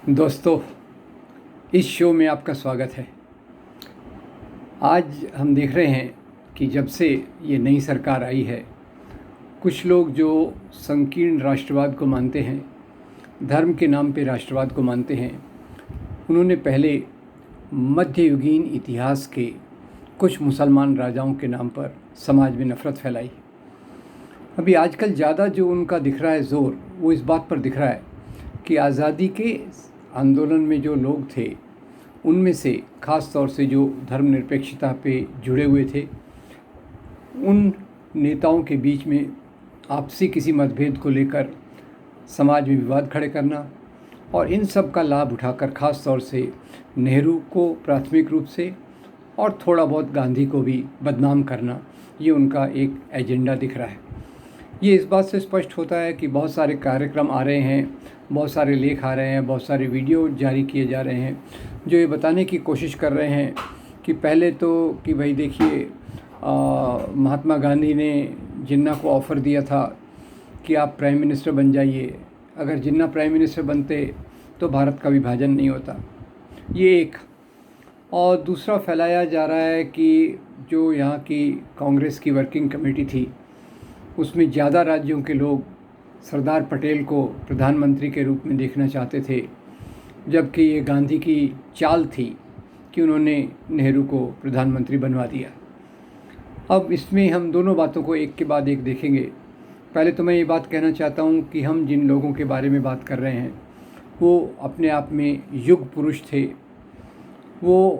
दोस्तों, इस शो में आपका स्वागत है। आज हम देख रहे हैं कि जब से ये नई सरकार आई है, कुछ लोग जो संकीर्ण राष्ट्रवाद को मानते हैं, धर्म के नाम पे राष्ट्रवाद को मानते हैं, उन्होंने पहले मध्ययुगीन इतिहास के कुछ मुसलमान राजाओं के नाम पर समाज में नफ़रत फैलाई। अभी आजकल ज़्यादा जो उनका दिख रहा है ज़ोर, वो इस बात पर दिख रहा है कि आज़ादी के आंदोलन में जो लोग थे, उनमें से ख़ास तौर से जो धर्मनिरपेक्षता पे जुड़े हुए थे, उन नेताओं के बीच में आपसी किसी मतभेद को लेकर समाज में विवाद खड़े करना और इन सब का लाभ उठाकर ख़ास तौर से नेहरू को प्राथमिक रूप से और थोड़ा बहुत गांधी को भी बदनाम करना, ये उनका एक एजेंडा दिख रहा है। ये इस बात से स्पष्ट होता है कि बहुत सारे कार्यक्रम आ रहे हैं, बहुत सारे लेख आ रहे हैं, बहुत सारे वीडियो जारी किए जा रहे हैं जो ये बताने की कोशिश कर रहे हैं कि पहले तो कि भाई देखिए, महात्मा गांधी ने जिन्ना को ऑफ़र दिया था कि आप प्राइम मिनिस्टर बन जाइए, अगर जिन्ना प्राइम मिनिस्टर बनते तो भारत का विभाजन नहीं होता। ये एक। और दूसरा फैलाया जा रहा है कि जो यहाँ की कांग्रेस की वर्किंग कमेटी थी, उसमें ज़्यादा राज्यों के लोग सरदार पटेल को प्रधानमंत्री के रूप में देखना चाहते थे, जबकि ये गांधी की चाल थी कि उन्होंने नेहरू को प्रधानमंत्री बनवा दिया। अब इसमें हम दोनों बातों को एक के बाद एक देखेंगे। पहले तो मैं ये बात कहना चाहता हूँ कि हम जिन लोगों के बारे में बात कर रहे हैं, वो अपने आप में युग पुरुष थे। वो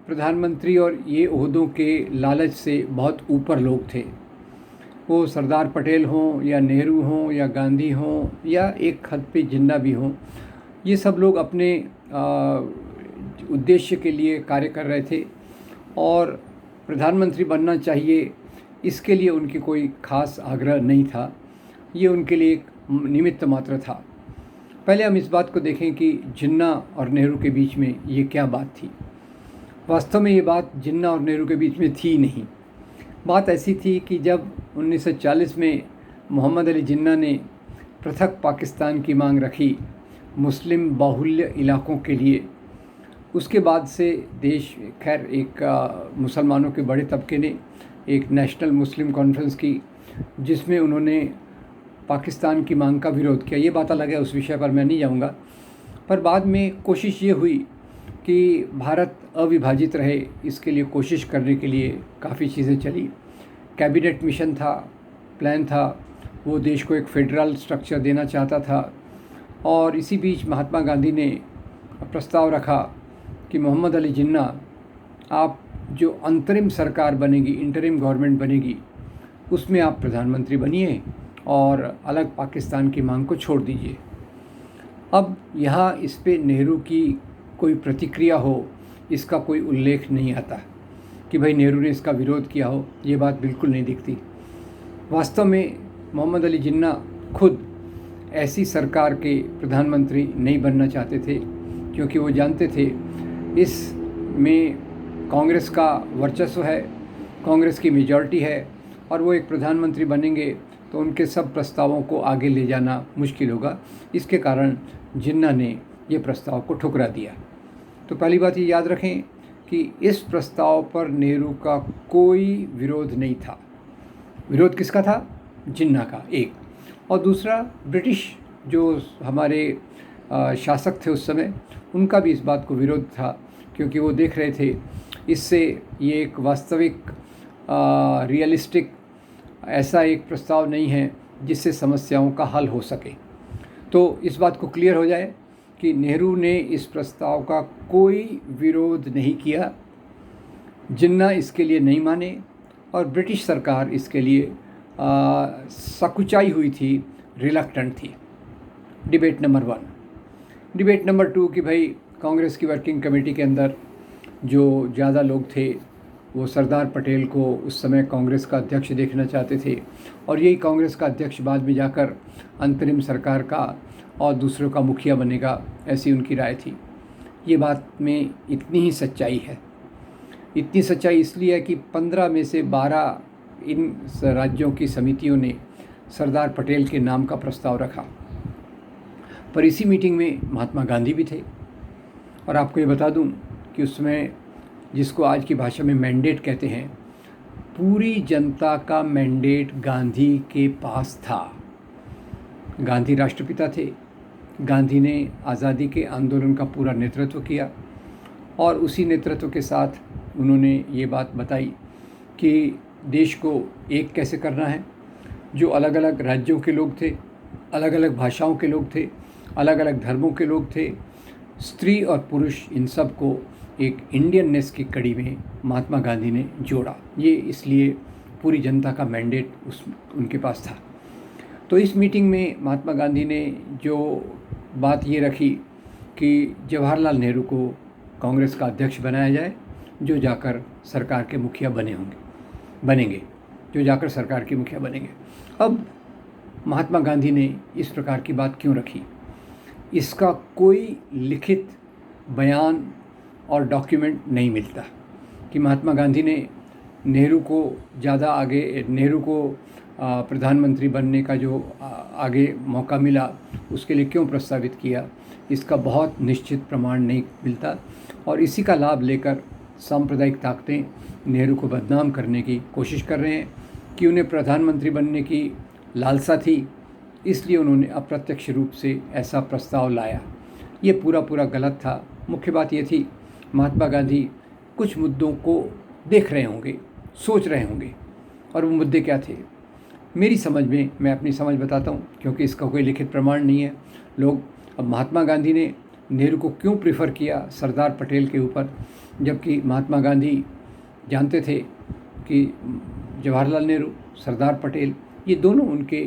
प्रधानमंत्री और ये ओहदों के लालच से बहुत ऊपर लोग थे। वो सरदार पटेल हों या नेहरू हों या गांधी हों या एक हद पे जिन्ना भी हों, ये सब लोग अपने उद्देश्य के लिए कार्य कर रहे थे और प्रधानमंत्री बनना चाहिए, इसके लिए उनकी कोई ख़ास आग्रह नहीं था। ये उनके लिए एक निमित्त मात्र था। पहले हम इस बात को देखें कि जिन्ना और नेहरू के बीच में ये क्या बात थी। वास्तव में ये बात जिन्ना और नेहरू के बीच में थी नहीं। बात ऐसी थी कि जब 1940 में मोहम्मद अली जिन्ना ने पृथक पाकिस्तान की मांग रखी मुस्लिम बाहुल्य इलाकों के लिए, उसके बाद से देश खैर एक मुसलमानों के बड़े तबके ने एक नेशनल मुस्लिम कॉन्फ्रेंस की, जिसमें उन्होंने पाकिस्तान की मांग का विरोध किया। ये बात अलग है, उस विषय पर मैं नहीं जाऊँगा। पर बाद में कोशिश ये हुई कि भारत अविभाजित रहे, इसके लिए कोशिश करने के लिए काफ़ी चीज़ें चली। कैबिनेट मिशन था, प्लान था, वो देश को एक फेडरल स्ट्रक्चर देना चाहता था। और इसी बीच महात्मा गांधी ने प्रस्ताव रखा कि मोहम्मद अली जिन्ना, आप जो अंतरिम सरकार बनेगी, इंटरिम गवर्नमेंट बनेगी, उसमें आप प्रधानमंत्री बनिए और अलग पाकिस्तान की मांग को छोड़ दीजिए। अब यहाँ इस पे नेहरू की कोई प्रतिक्रिया हो, इसका कोई उल्लेख नहीं आता कि भाई नेहरू ने इसका विरोध किया हो। ये बात बिल्कुल नहीं दिखती। वास्तव में मोहम्मद अली जिन्ना खुद ऐसी सरकार के प्रधानमंत्री नहीं बनना चाहते थे, क्योंकि वो जानते थे इसमें कांग्रेस का वर्चस्व है, कांग्रेस की मेजॉरिटी है, और वो एक प्रधानमंत्री बनेंगे तो उनके सब प्रस्तावों को आगे ले जाना मुश्किल होगा। इसके कारण जिन्ना ने ये प्रस्ताव को ठुकरा दिया। तो पहली बात ये याद रखें कि इस प्रस्ताव पर नेहरू का कोई विरोध नहीं था। विरोध किसका था? जिन्ना का, एक। और दूसरा, ब्रिटिश जो हमारे शासक थे उस समय, उनका भी इस बात को विरोध था, क्योंकि वो देख रहे थे इससे ये एक वास्तविक रियलिस्टिक ऐसा एक प्रस्ताव नहीं है जिससे समस्याओं का हल हो सके। तो इस बात को क्लियर हो जाए कि नेहरू ने इस प्रस्ताव का कोई विरोध नहीं किया, जिन्ना इसके लिए नहीं माने, और ब्रिटिश सरकार इसके लिए सकुचाई हुई थी, रिलक्टेंट थी। Debate number 1। डिबेट नंबर 2 कि भाई कांग्रेस की वर्किंग कमेटी के अंदर जो ज़्यादा लोग थे, वो सरदार पटेल को उस समय कांग्रेस का अध्यक्ष देखना चाहते थे, और यही कांग्रेस का अध्यक्ष बाद में जाकर अंतरिम सरकार का और दूसरों का मुखिया बनेगा, ऐसी उनकी राय थी। ये बात में इतनी ही सच्चाई है। इतनी सच्चाई इसलिए है कि 15 में से 12 इन राज्यों की समितियों ने सरदार पटेल के नाम का प्रस्ताव रखा। पर इसी मीटिंग में महात्मा गांधी भी थे। और आपको ये बता दूं कि उसमें, जिसको आज की भाषा में मैंडेट कहते हैं, पूरी जनता का मैंडेट गांधी के पास था। गांधी राष्ट्रपिता थे। गांधी ने आज़ादी के आंदोलन का पूरा नेतृत्व किया और उसी नेतृत्व के साथ उन्होंने ये बात बताई कि देश को एक कैसे करना है। जो अलग अलग राज्यों के लोग थे, अलग अलग भाषाओं के लोग थे, अलग अलग धर्मों के लोग थे, स्त्री और पुरुष, इन सब को एक इंडियननेस की कड़ी में महात्मा गांधी ने जोड़ा। ये इसलिए पूरी जनता का मैंडेट उनके पास था। तो इस मीटिंग में महात्मा गांधी ने जो बात ये रखी कि जवाहरलाल नेहरू को कांग्रेस का अध्यक्ष बनाया जाए, जो जाकर सरकार के मुखिया बनेंगे, जो जाकर सरकार के मुखिया बनेंगे। अब महात्मा गांधी ने इस प्रकार की बात क्यों रखी, इसका कोई लिखित बयान और डॉक्यूमेंट नहीं मिलता कि महात्मा गांधी ने नेहरू को प्रधानमंत्री बनने का जो आगे मौका मिला, उसके लिए क्यों प्रस्तावित किया। इसका बहुत निश्चित प्रमाण नहीं मिलता और इसी का लाभ लेकर सांप्रदायिक ताकतें नेहरू को बदनाम करने की कोशिश कर रहे हैं कि उन्हें प्रधानमंत्री बनने की लालसा थी, इसलिए उन्होंने अप्रत्यक्ष रूप से ऐसा प्रस्ताव लाया। ये पूरा गलत था। मुख्य बात ये थी, महात्मा गांधी कुछ मुद्दों को देख रहे होंगे, सोच रहे होंगे, और वो मुद्दे क्या थे। मेरी समझ में, मैं अपनी समझ बताता हूँ, क्योंकि इसका कोई लिखित प्रमाण नहीं है। अब महात्मा गांधी ने नेहरू को क्यों प्रेफर किया सरदार पटेल के ऊपर, जबकि महात्मा गांधी जानते थे कि जवाहरलाल नेहरू, सरदार पटेल, ये दोनों उनके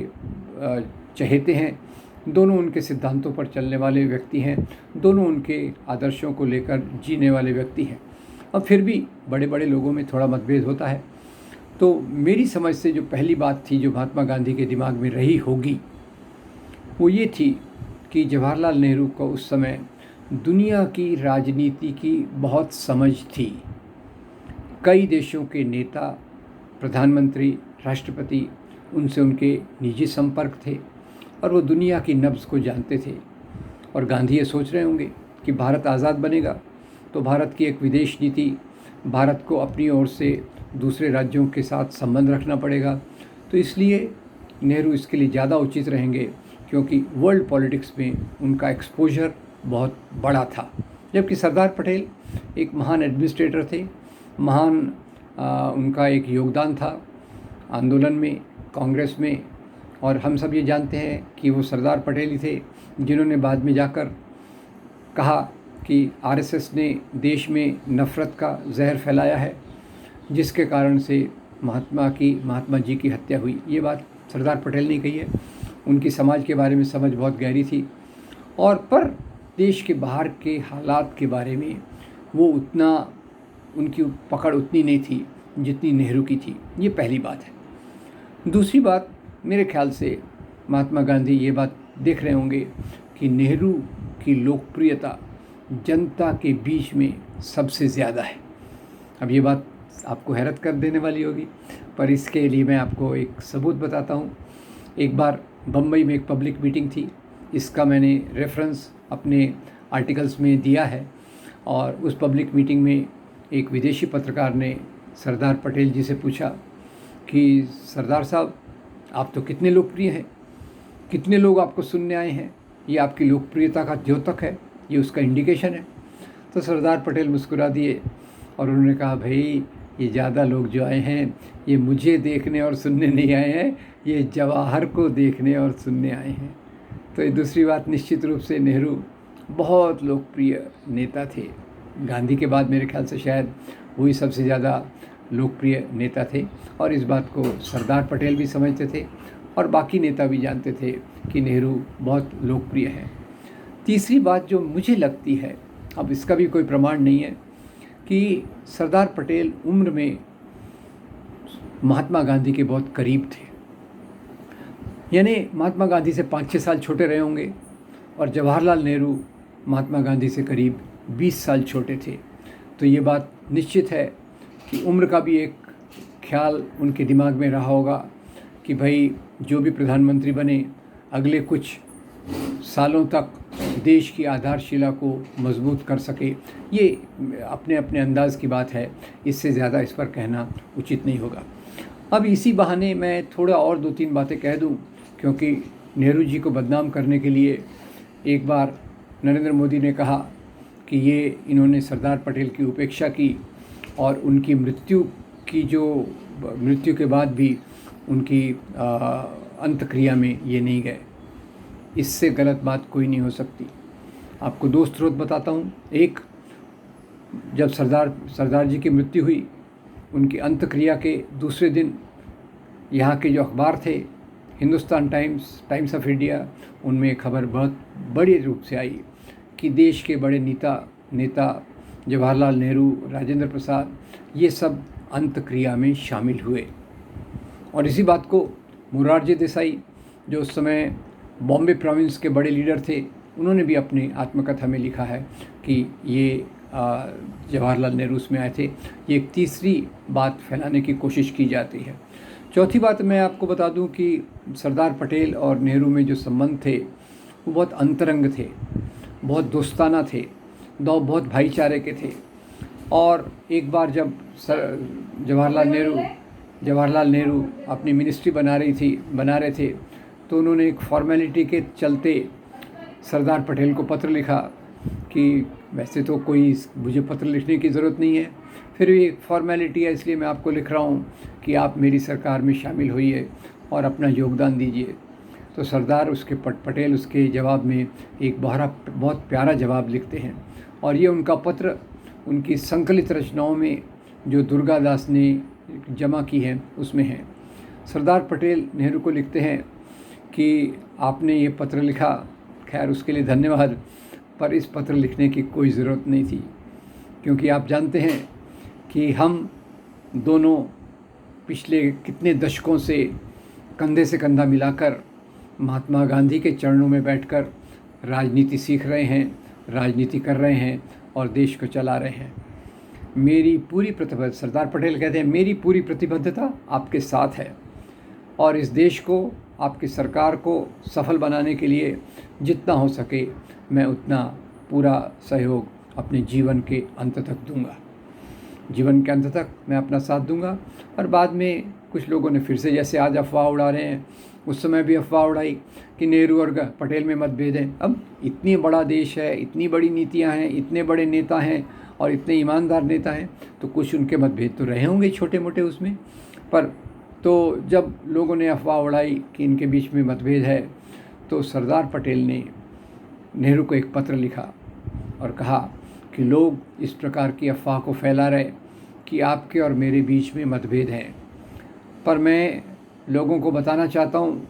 चहेते हैं, दोनों उनके सिद्धांतों पर चलने वाले व्यक्ति हैं, दोनों उनके आदर्शों को लेकर जीने वाले व्यक्ति हैं। और फिर भी बड़े बड़े लोगों में थोड़ा मतभेद होता है। तो मेरी समझ से जो पहली बात थी, जो महात्मा गांधी के दिमाग में रही होगी, वो ये थी कि जवाहरलाल नेहरू को उस समय दुनिया की राजनीति की बहुत समझ थी। कई देशों के नेता, प्रधानमंत्री, राष्ट्रपति, उनसे उनके निजी संपर्क थे और वो दुनिया की नब्ज़ को जानते थे। और गांधी ये सोच रहे होंगे कि भारत आज़ाद बनेगा तो भारत की एक विदेश नीति, भारत को अपनी ओर से दूसरे राज्यों के साथ संबंध रखना पड़ेगा। तो इसलिए नेहरू इसके लिए ज़्यादा उचित रहेंगे, क्योंकि वर्ल्ड पॉलिटिक्स में उनका एक्सपोजर बहुत बड़ा था। जबकि सरदार पटेल एक महान एडमिनिस्ट्रेटर थे, महान उनका एक योगदान था आंदोलन में, कांग्रेस में। और हम सब ये जानते हैं कि वो सरदार पटेल ही थे जिन्होंने बाद में जाकर कहा कि आरएसएस ने देश में नफ़रत का जहर फैलाया है, जिसके कारण से महात्मा जी की हत्या हुई। ये बात सरदार पटेल ने कही है। उनकी समाज के बारे में समझ बहुत गहरी थी, और पर देश के बाहर के हालात के बारे में उनकी पकड़ उतनी नहीं थी जितनी नेहरू की थी। ये पहली बात है। दूसरी बात, मेरे ख्याल से महात्मा गांधी ये बात देख रहे होंगे कि नेहरू की लोकप्रियता जनता के बीच में सबसे ज़्यादा है। अब ये बात आपको हैरत कर देने वाली होगी, पर इसके लिए मैं आपको एक सबूत बताता हूँ। एक बार बम्बई में एक पब्लिक मीटिंग थी, इसका मैंने रेफरेंस अपने आर्टिकल्स में दिया है। और उस पब्लिक मीटिंग में एक विदेशी पत्रकार ने सरदार पटेल जी से पूछा कि सरदार साहब, आप तो कितने लोकप्रिय हैं, कितने लोग आपको सुनने आए हैं, ये आपकी लोकप्रियता का द्योतक है, ये उसका इंडिकेशन है। तो सरदार पटेल मुस्कुरा दिए और उन्होंने कहा, भाई ये ज़्यादा लोग जो आए हैं ये मुझे देखने और सुनने नहीं आए हैं, ये जवाहर को देखने और सुनने आए हैं। तो ये दूसरी बात, निश्चित रूप से नेहरू बहुत लोकप्रिय नेता थे। गांधी के बाद मेरे ख्याल से शायद वही सबसे ज़्यादा लोकप्रिय नेता थे, और इस बात को सरदार पटेल भी समझते थे और बाकी नेता भी जानते थे कि नेहरू बहुत लोकप्रिय हैं। तीसरी बात जो मुझे लगती है, अब इसका भी कोई प्रमाण नहीं है, कि सरदार पटेल उम्र में महात्मा गांधी के बहुत करीब थे। यानी महात्मा गांधी से 5-6 साल छोटे रहे होंगे, और जवाहरलाल नेहरू महात्मा गांधी से करीब 20 साल छोटे थे। तो ये बात निश्चित है कि उम्र का भी एक ख्याल उनके दिमाग में रहा होगा कि भाई जो भी प्रधानमंत्री बने, अगले कुछ सालों तक देश की आधारशिला को मजबूत कर सके। ये अपने अपने अंदाज़ की बात है, इससे ज़्यादा इस पर कहना उचित नहीं होगा। अब इसी बहाने मैं थोड़ा और 2-3 बातें कह दूं, क्योंकि नेहरू जी को बदनाम करने के लिए एक बार नरेंद्र मोदी ने कहा कि इन्होंने सरदार पटेल की उपेक्षा की और उनकी मृत्यु के बाद भी उनकी अंत्यक्रिया में ये नहीं गए। इससे गलत बात कोई नहीं हो सकती। आपको 2 स्रोत बताता हूँ। एक, जब सरदार जी की मृत्यु हुई, उनकी अंत्यक्रिया के दूसरे दिन यहाँ के जो अखबार थे, हिंदुस्तान टाइम्स ऑफ इंडिया, उनमें खबर बहुत बड़े रूप से आई कि देश के बड़े नेता जवाहरलाल नेहरू, राजेंद्र प्रसाद, ये सब अंत्यक्रिया में शामिल हुए। और इसी बात को मोरारजी देसाई, जो उस समय बॉम्बे प्रोविंस के बड़े लीडर थे, उन्होंने भी अपनी आत्मकथा में लिखा है कि ये जवाहरलाल नेहरू उसमें आए थे। ये एक तीसरी बात फैलाने की कोशिश की जाती है। चौथी बात मैं आपको बता दूं कि सरदार पटेल और नेहरू में जो संबंध थे वो बहुत अंतरंग थे, बहुत दोस्ताना थे, बहुत भाईचारे के थे। और एक बार जब जवाहरलाल नेहरू अपनी मिनिस्ट्री बना रहे थे, तो उन्होंने एक फॉर्मेलिटी के चलते सरदार पटेल को पत्र लिखा कि वैसे तो कोई मुझे पत्र लिखने की ज़रूरत नहीं है, फिर भी एक फॉर्मेलिटी है, इसलिए मैं आपको लिख रहा हूँ कि आप मेरी सरकार में शामिल होइए और अपना योगदान दीजिए। तो सरदार पटेल उसके जवाब में एक बहुत प्यारा जवाब लिखते हैं, और ये उनका पत्र उनकी संकलित रचनाओं में जो दुर्गादास ने जमा की है उसमें है। सरदार पटेल नेहरू को लिखते हैं कि आपने ये पत्र लिखा, खैर उसके लिए धन्यवाद, पर इस पत्र लिखने की कोई ज़रूरत नहीं थी, क्योंकि आप जानते हैं कि हम दोनों पिछले कितने दशकों से कंधे से कंधा मिलाकर महात्मा गांधी के चरणों में बैठकर राजनीति सीख रहे हैं, राजनीति कर रहे हैं और देश को चला रहे हैं। मेरी पूरी प्रतिबद्धता, सरदार पटेल कहते हैं, मेरी पूरी प्रतिबद्धता आपके साथ है, और इस देश को, आपकी सरकार को सफल बनाने के लिए जितना हो सके मैं उतना पूरा सहयोग अपने जीवन के अंत तक दूंगा। जीवन के अंत तक मैं अपना साथ दूंगा। और बाद में कुछ लोगों ने फिर से, जैसे आज अफवाह उड़ा रहे हैं, उस समय भी अफवाह उड़ाई कि नेहरू और पटेल में मतभेद है। अब इतनी बड़ा देश है, इतनी बड़ी नीतियां हैं, इतने बड़े नेता हैं और इतने ईमानदार नेता हैं, तो कुछ उनके मतभेद तो रहे होंगे छोटे मोटे उसमें। पर तो जब लोगों ने अफवाह उड़ाई कि इनके बीच में मतभेद है, तो सरदार पटेल ने नेहरू को एक पत्र लिखा और कहा कि लोग इस प्रकार की अफवाह को फैला रहे कि आपके और मेरे बीच में मतभेद हैं, पर मैं लोगों को बताना चाहता हूँ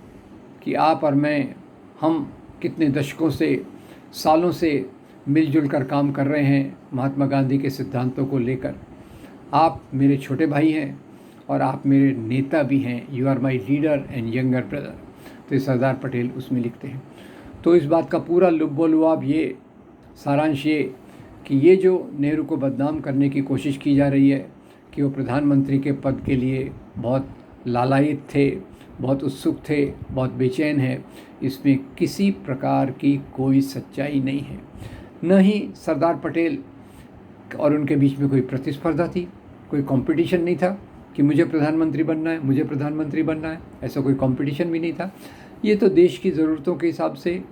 कि आप और मैं, हम कितने दशकों से, सालों से मिलजुल कर काम कर रहे हैं महात्मा गांधी के सिद्धांतों को लेकर। आप मेरे छोटे भाई हैं और आप मेरे नेता भी हैं। You are my leader and younger brother. तो सरदार पटेल उसमें लिखते हैं। तो इस बात का पूरा लुब्बो-लुआब ये, सारांश ये कि ये जो नेहरू को बदनाम करने की कोशिश की जा रही है कि वो प्रधानमंत्री के पद के लिए बहुत लालायित थे, बहुत उत्सुक थे, बहुत बेचैन है, इसमें किसी प्रकार की कोई सच्चाई नहीं है। न ही सरदार पटेल और उनके बीच में कोई प्रतिस्पर्धा थी, कोई कंपटीशन नहीं था कि मुझे प्रधानमंत्री बनना है, मुझे प्रधानमंत्री बनना है, ऐसा कोई कंपटीशन भी नहीं था। ये तो देश की ज़रूरतों के हिसाब से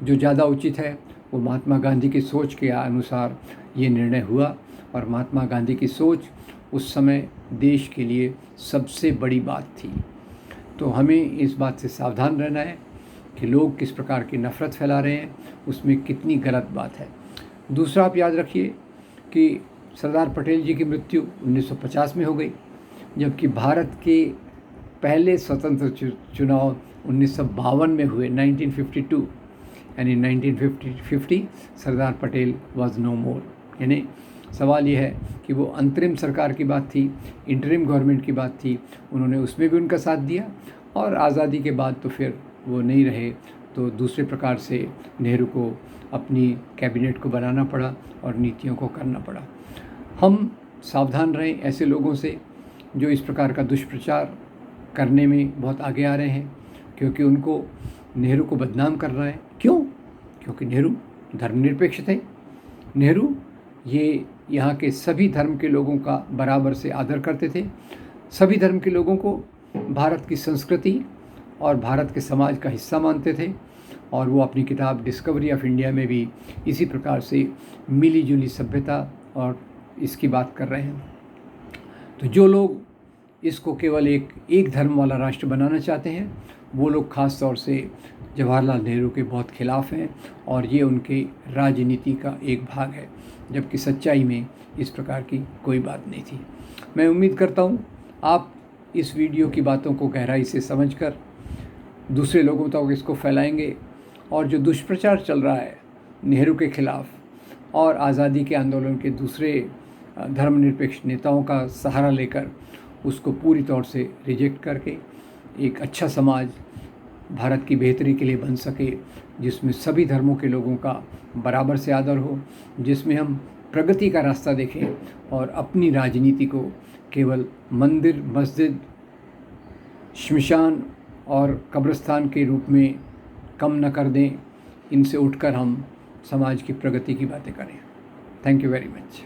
जो ज़्यादा उचित है वो महात्मा गांधी की सोच के अनुसार ये निर्णय हुआ, और महात्मा गांधी की सोच उस समय देश के लिए सबसे बड़ी बात थी। तो हमें इस बात से सावधान रहना है कि लोग किस प्रकार की नफ़रत फैला रहे हैं, उसमें कितनी गलत बात है। दूसरा, आप याद रखिए कि सरदार पटेल जी की मृत्यु 1950 में हो गई, जबकि भारत के पहले स्वतंत्र चुनाव 1952 में हुए, 1952, यानी 1950 सरदार पटेल वॉज नो मोर। यानी सवाल यह है कि वो अंतरिम सरकार की बात थी, इंटरिम गवर्नमेंट की बात थी, उन्होंने उसमें भी उनका साथ दिया, और आज़ादी के बाद तो फिर वो नहीं रहे, तो दूसरे प्रकार से नेहरू को अपनी कैबिनेट को बनाना पड़ा और नीतियों को करना पड़ा। हम सावधान रहें ऐसे लोगों से जो इस प्रकार का दुष्प्रचार करने में बहुत आगे आ रहे हैं, क्योंकि उनको नेहरू को बदनाम कर रहा है। क्यों? क्योंकि नेहरू धर्मनिरपेक्ष थे। नेहरू ये यहाँ के सभी धर्म के लोगों का बराबर से आदर करते थे। सभी धर्म के लोगों को भारत की संस्कृति और भारत के समाज का हिस्सा मानते थे, और वो अपनी किताब डिस्कवरी ऑफ इंडिया में भी इसी प्रकार से मिली जुली सभ्यता और इसकी बात कर रहे हैं। तो जो लोग इसको केवल एक धर्म वाला राष्ट्र बनाना चाहते हैं, वो लोग ख़ास तौर से जवाहरलाल नेहरू के बहुत खिलाफ़ हैं, और ये उनके राजनीति का एक भाग है, जबकि सच्चाई में इस प्रकार की कोई बात नहीं थी। मैं उम्मीद करता हूँ आप इस वीडियो की बातों को गहराई से समझकर दूसरे लोगों तक इसको फैलाएंगे, और जो दुष्प्रचार चल रहा है नेहरू के खिलाफ़ और आज़ादी के आंदोलन के दूसरे धर्मनिरपेक्ष नेताओं का सहारा लेकर उसको पूरी तौर से रिजेक्ट करके एक अच्छा समाज भारत की बेहतरी के लिए बन सके, जिसमें सभी धर्मों के लोगों का बराबर से आदर हो, जिसमें हम प्रगति का रास्ता देखें और अपनी राजनीति को केवल मंदिर, मस्जिद, श्मशान और कब्रिस्तान के रूप में कम न कर दें। इनसे उठकर हम समाज की प्रगति की बातें करें। Thank you very much.